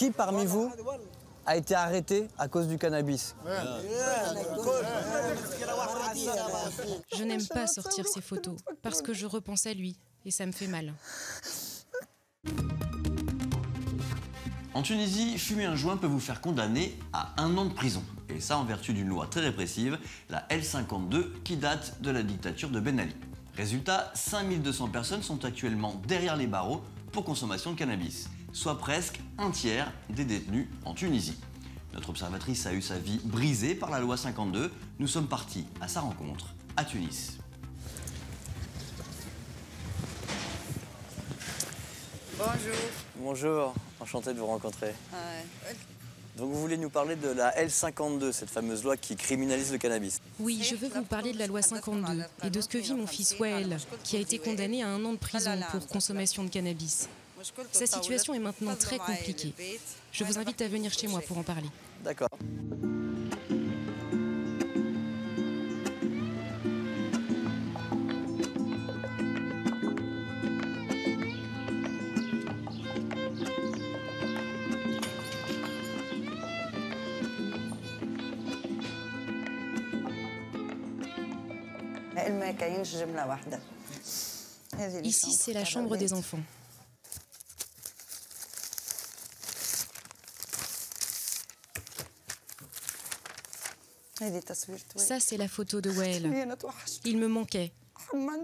Qui parmi vous a été arrêté à cause du cannabis? Je n'aime pas sortir ces photos parce que je repense à lui et ça me fait mal. En Tunisie, fumer un joint peut vous faire condamner à 1 an de prison. Et ça en vertu d'une loi très répressive, la L52, qui date de la dictature de Ben Ali. Résultat, 5200 personnes sont actuellement derrière les barreaux pour consommation de cannabis, soit presque un tiers des détenus en Tunisie. Notre observatrice a eu sa vie brisée par la loi 52. Nous sommes partis à sa rencontre à Tunis. Bonjour. Bonjour, enchanté de vous rencontrer. Ouais. Donc vous voulez nous parler de la L52, cette fameuse loi qui criminalise le cannabis. Oui, je veux vous parler de la loi 52 et de ce que vit mon fils Wael, qui a été condamné à 1 an de prison pour consommation de cannabis. Sa situation est maintenant très compliquée. Je vous invite à venir chez moi pour en parler. D'accord. Ici, c'est la chambre des enfants. Ça, c'est la photo de Wael. Il me manquait.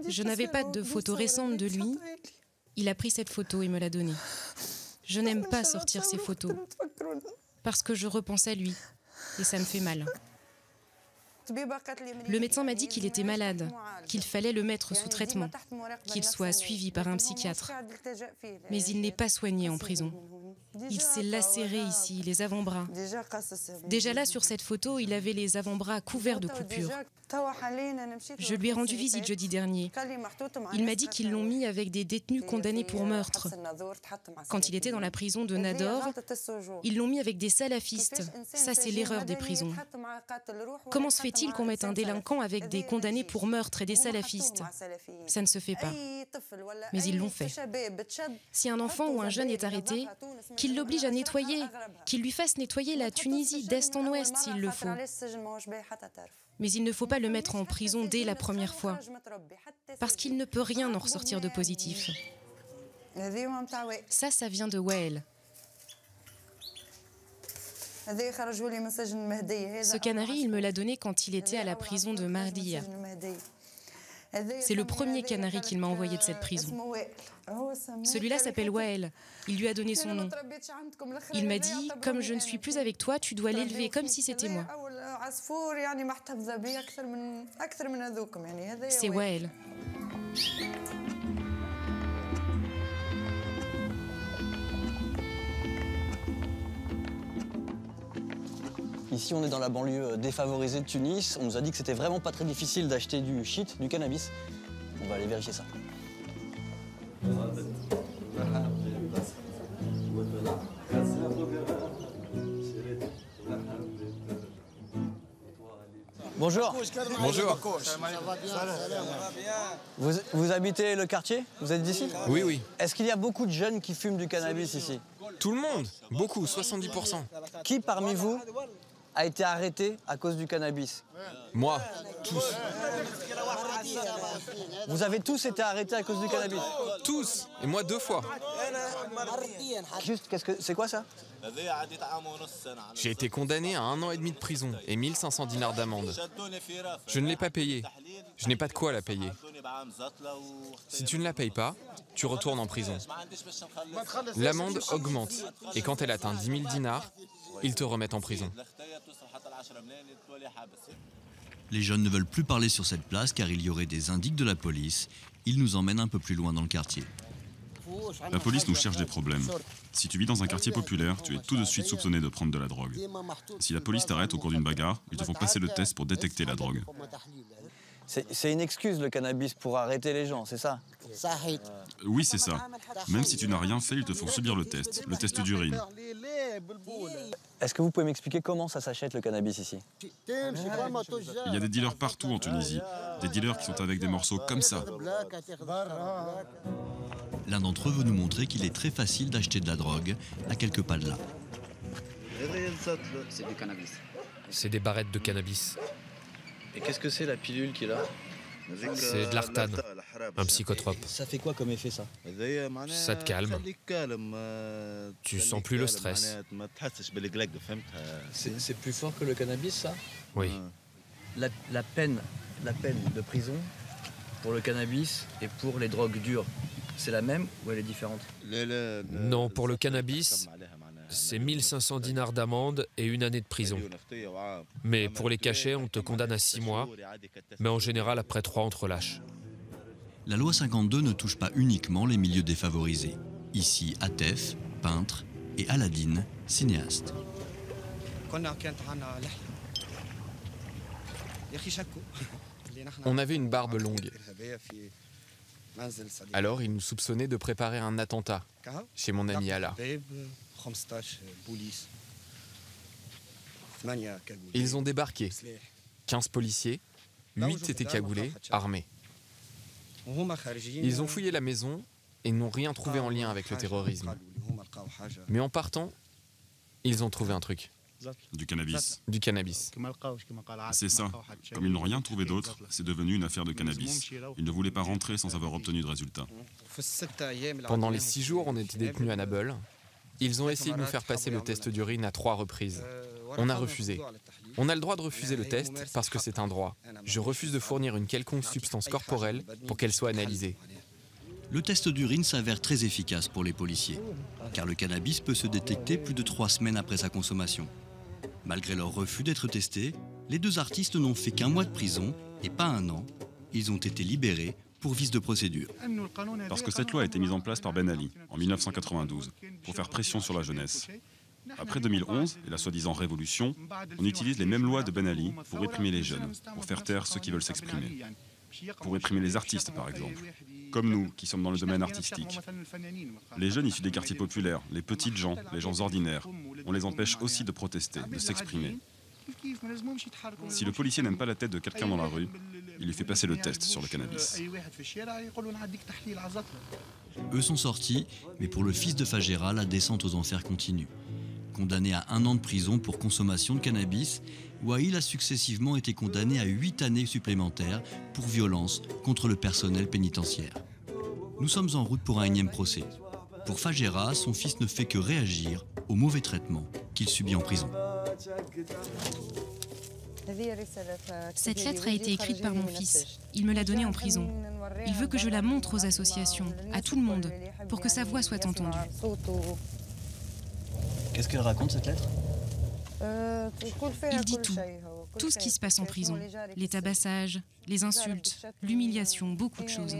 Je n'avais pas de photo récente de lui. Il a pris cette photo et me l'a donnée. Je n'aime pas sortir ces photos parce que je repense à lui et ça me fait mal. Le médecin m'a dit qu'il était malade, qu'il fallait le mettre sous traitement, qu'il soit suivi par un psychiatre. Mais il n'est pas soigné en prison. Il s'est lacéré ici, les avant-bras. Déjà là, sur cette photo, il avait les avant-bras couverts de coupures. Je lui ai rendu visite jeudi dernier. Il m'a dit qu'ils l'ont mis avec des détenus condamnés pour meurtre. Quand il était dans la prison de Nador, ils l'ont mis avec des salafistes. Ça, c'est l'erreur des prisons. Comment se fait-il qu'on mette un délinquant avec des condamnés pour meurtre et des salafistes? Ça ne se fait pas. Mais ils l'ont fait. Si un enfant ou un jeune est arrêté, qu'il l'oblige à nettoyer, qu'il lui fasse nettoyer la Tunisie d'est en ouest s'il le faut. Mais il ne faut pas le mettre en prison dès la première fois, parce qu'il ne peut rien en ressortir de positif. Ça vient de Wael. Ce canari, il me l'a donné quand il était à la prison de Mahdiya. C'est le premier canari qu'il m'a envoyé de cette prison. Celui-là s'appelle Wael. Il lui a donné son nom. Il m'a dit, comme je ne suis plus avec toi, tu dois l'élever comme si c'était moi. C'est Wael. Ici, on est dans la banlieue défavorisée de Tunis. On nous a dit que c'était vraiment pas très difficile d'acheter du shit, du cannabis. On va aller vérifier ça. Bonjour. Bonjour. Vous habitez le quartier? Vous êtes d'ici? Oui, oui. Est-ce qu'il y a beaucoup de jeunes qui fument du cannabis ici? Tout le monde. Beaucoup, 70%. Qui parmi vous a été arrêté à cause du cannabis? Moi, tous. Vous avez tous été arrêtés à cause du cannabis? Tous. Et moi 2 fois. Juste, c'est quoi ça? J'ai été condamné à 1 an et demi de prison et 1500 dinars d'amende. Je ne l'ai pas payé. Je n'ai pas de quoi la payer. Si tu ne la payes pas, tu retournes en prison. L'amende augmente et quand elle atteint 10 000 dinars, ils te remettent en prison. Les jeunes ne veulent plus parler sur cette place car il y aurait des indices de la police. Ils nous emmènent un peu plus loin dans le quartier. La police nous cherche des problèmes. Si tu vis dans un quartier populaire, tu es tout de suite soupçonné de prendre de la drogue. Si la police t'arrête au cours d'une bagarre, ils te font passer le test pour détecter la drogue. C'est une excuse, le cannabis, pour arrêter les gens, c'est ça? Oui, c'est ça. Même si tu n'as rien fait, ils te font subir le test d'urine. Est-ce que vous pouvez m'expliquer comment ça s'achète le cannabis ici? Il y a des dealers partout en Tunisie. Des dealers qui sont avec des morceaux comme ça. L'un d'entre eux veut nous montrer qu'il est très facile d'acheter de la drogue à quelques pas de là. C'est du cannabis. C'est des barrettes de cannabis. Et qu'est-ce que c'est la pilule qui est là? C'est de l'artane, un psychotrope. Ça fait quoi comme effet ça? Ça te calme. Tu sens plus le stress. C'est plus fort que le cannabis ça? Oui. La peine de prison pour le cannabis et pour les drogues dures, c'est la même ou elle est différente? Non, pour le cannabis, c'est 1500 dinars d'amende et 1 année de prison. Mais pour les cachets, on te condamne à 6 mois, mais en général, après 3, on te relâche. La loi 52 ne touche pas uniquement les milieux défavorisés. Ici, Atef, peintre, et Aladine, cinéaste. On avait une barbe longue. Alors ils nous soupçonnaient de préparer un attentat chez mon ami Alaa. Ils ont débarqué. 15 policiers, 8 étaient cagoulés, armés. Ils ont fouillé la maison et n'ont rien trouvé en lien avec le terrorisme. Mais en partant, ils ont trouvé un truc. Du cannabis. Du cannabis. C'est ça. Comme ils n'ont rien trouvé d'autre, c'est devenu une affaire de cannabis. Ils ne voulaient pas rentrer sans avoir obtenu de résultat. Pendant les 6 jours, on était détenus à Nabeul. Ils ont essayé de nous faire passer le test d'urine à 3 reprises. On a refusé. On a le droit de refuser le test parce que c'est un droit. Je refuse de fournir une quelconque substance corporelle pour qu'elle soit analysée. Le test d'urine s'avère très efficace pour les policiers, car le cannabis peut se détecter plus de 3 semaines après sa consommation. Malgré leur refus d'être testés, les 2 artistes n'ont fait qu'1 mois de prison et pas 1 an. Ils ont été libérés pour vice de procédure. Parce que cette loi a été mise en place par Ben Ali en 1992 pour faire pression sur la jeunesse. Après 2011 et la soi-disant révolution, on utilise les mêmes lois de Ben Ali pour réprimer les jeunes, pour faire taire ceux qui veulent s'exprimer. Pour réprimer les artistes, par exemple. Comme nous, qui sommes dans le domaine artistique. Les jeunes issus des quartiers populaires, les petites gens, les gens ordinaires, on les empêche aussi de protester, de s'exprimer. Si le policier n'aime pas la tête de quelqu'un dans la rue, il lui fait passer le test sur le cannabis. Eux sont sortis, mais pour le fils de Fagera, la descente aux enfers continue. Condamné à 1 an de prison pour consommation de cannabis, Wael a successivement été condamné à 8 années supplémentaires pour violence contre le personnel pénitentiaire. Nous sommes en route pour un 1e procès. Pour Fagera, son fils ne fait que réagir au mauvais traitement qu'il subit en prison. Cette lettre a été écrite par mon fils. Il me l'a donnée en prison. Il veut que je la montre aux associations, à tout le monde, pour que sa voix soit entendue. Qu'est-ce qu'elle raconte cette lettre? Il dit tout ce qui se passe en prison, les tabassages, les insultes, l'humiliation, beaucoup de choses.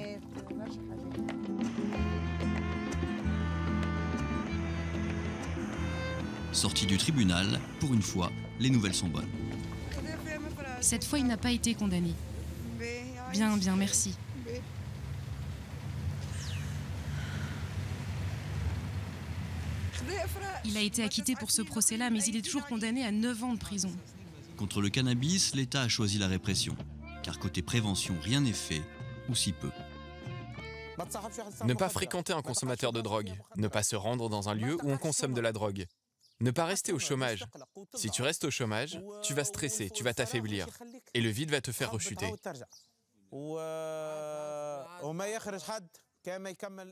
Sorti du tribunal, pour une fois, les nouvelles sont bonnes. Cette fois, il n'a pas été condamné. Bien, merci. Il a été acquitté pour ce procès-là, mais il est toujours condamné à 9 ans de prison. Contre le cannabis, l'État a choisi la répression. Car côté prévention, rien n'est fait, ou si peu. Ne pas fréquenter un consommateur de drogue. Ne pas se rendre dans un lieu où on consomme de la drogue. Ne pas rester au chômage. Si tu restes au chômage, tu vas stresser, tu vas t'affaiblir. Et le vide va te faire rechuter.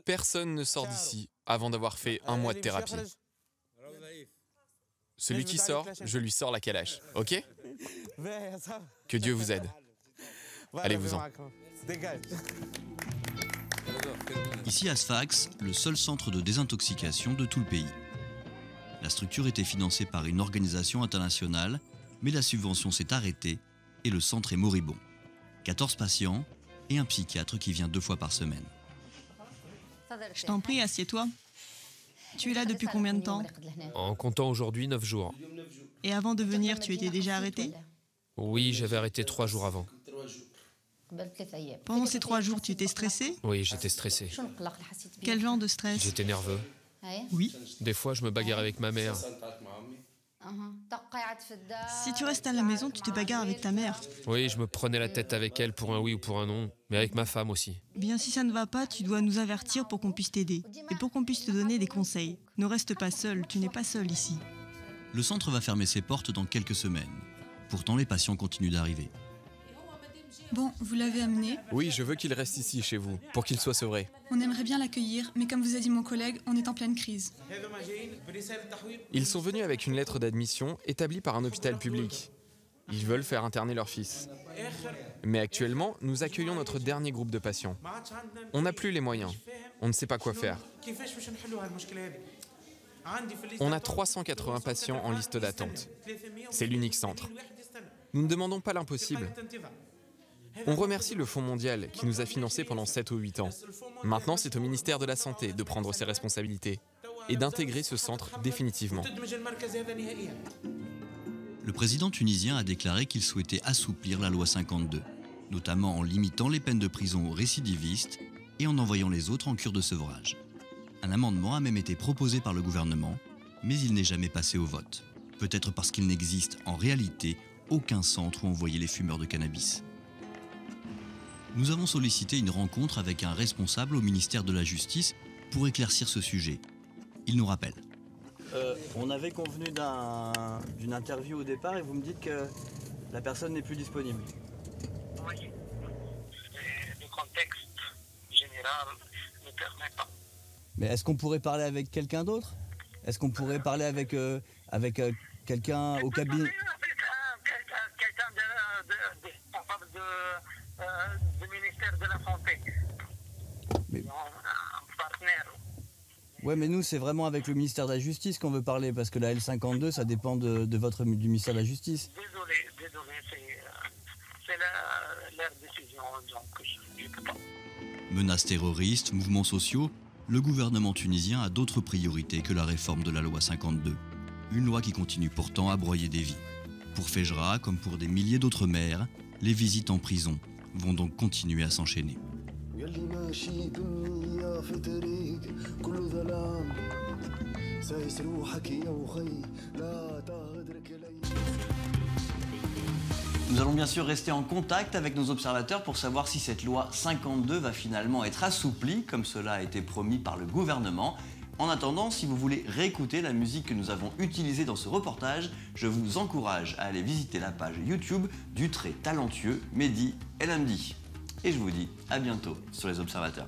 Personne ne sort d'ici avant d'avoir fait 1 mois de thérapie. Celui qui sort, je lui sors la calache, ok? Que Dieu vous aide. Allez-vous-en. Ici à Sfax, le seul centre de désintoxication de tout le pays. La structure était financée par une organisation internationale, mais la subvention s'est arrêtée et le centre est moribond. 14 patients et un psychiatre qui vient 2 fois par semaine. Je t'en prie, assieds-toi. Tu es là depuis combien de temps? En comptant aujourd'hui 9 jours. Et avant de venir, tu étais déjà arrêté? Oui, j'avais arrêté 3 jours avant. Pendant ces 3 jours, tu étais stressé? Oui, j'étais stressé. Quel genre de stress? J'étais nerveux. Oui. Des fois, je me bagarre avec ma mère. Si tu restes à la maison, tu te bagarres avec ta mère. Oui, je me prenais la tête avec elle pour un oui ou pour un non, mais avec ma femme aussi. Bien, si ça ne va pas, tu dois nous avertir pour qu'on puisse t'aider et pour qu'on puisse te donner des conseils. Ne reste pas seul, tu n'es pas seul ici. Le centre va fermer ses portes dans quelques semaines. Pourtant, les patients continuent d'arriver. Bon, vous l'avez amené. Oui, je veux qu'il reste ici, chez vous, pour qu'il soit sevré. On aimerait bien l'accueillir, mais comme vous a dit mon collègue, on est en pleine crise. Ils sont venus avec une lettre d'admission établie par un hôpital public. Ils veulent faire interner leur fils. Mais actuellement, nous accueillons notre dernier groupe de patients. On n'a plus les moyens. On ne sait pas quoi faire. On a 380 patients en liste d'attente. C'est l'unique centre. Nous ne demandons pas l'impossible. On remercie le Fonds mondial qui nous a financés pendant 7 ou 8 ans. Maintenant, c'est au ministère de la Santé de prendre ses responsabilités et d'intégrer ce centre définitivement. Le président tunisien a déclaré qu'il souhaitait assouplir la loi 52, notamment en limitant les peines de prison aux récidivistes et en envoyant les autres en cure de sevrage. Un amendement a même été proposé par le gouvernement, mais il n'est jamais passé au vote. Peut-être parce qu'il n'existe en réalité aucun centre où envoyer les fumeurs de cannabis. Nous avons sollicité une rencontre avec un responsable au ministère de la Justice pour éclaircir ce sujet. Il nous rappelle. On avait convenu d'une interview au départ et vous me dites que la personne n'est plus disponible. Oui, le contexte général ne permet pas. Mais est-ce qu'on pourrait parler avec quelqu'un d'autre? Est-ce qu'on pourrait parler avec quelqu'un au cabinet? Quelqu'un du ministère de la Santé. Mais... Un partenaire. Ouais, mais nous, c'est vraiment avec le ministère de la Justice qu'on veut parler, parce que la L52, ça dépend du ministère de la Justice. Désolé, c'est leur décision, donc je ne peux pas. Menaces terroristes, mouvements sociaux, le gouvernement tunisien a d'autres priorités que la réforme de la loi 52. Une loi qui continue pourtant à broyer des vies. Pour Fejra, comme pour des milliers d'autres mères, les visites en prison vont donc continuer à s'enchaîner. Nous allons bien sûr rester en contact avec nos observateurs pour savoir si cette loi 52 va finalement être assouplie, comme cela a été promis par le gouvernement. En attendant, si vous voulez réécouter la musique que nous avons utilisée dans ce reportage, je vous encourage à aller visiter la page YouTube du très talentueux Mehdi El Hamdi. Et je vous dis à bientôt sur les observateurs.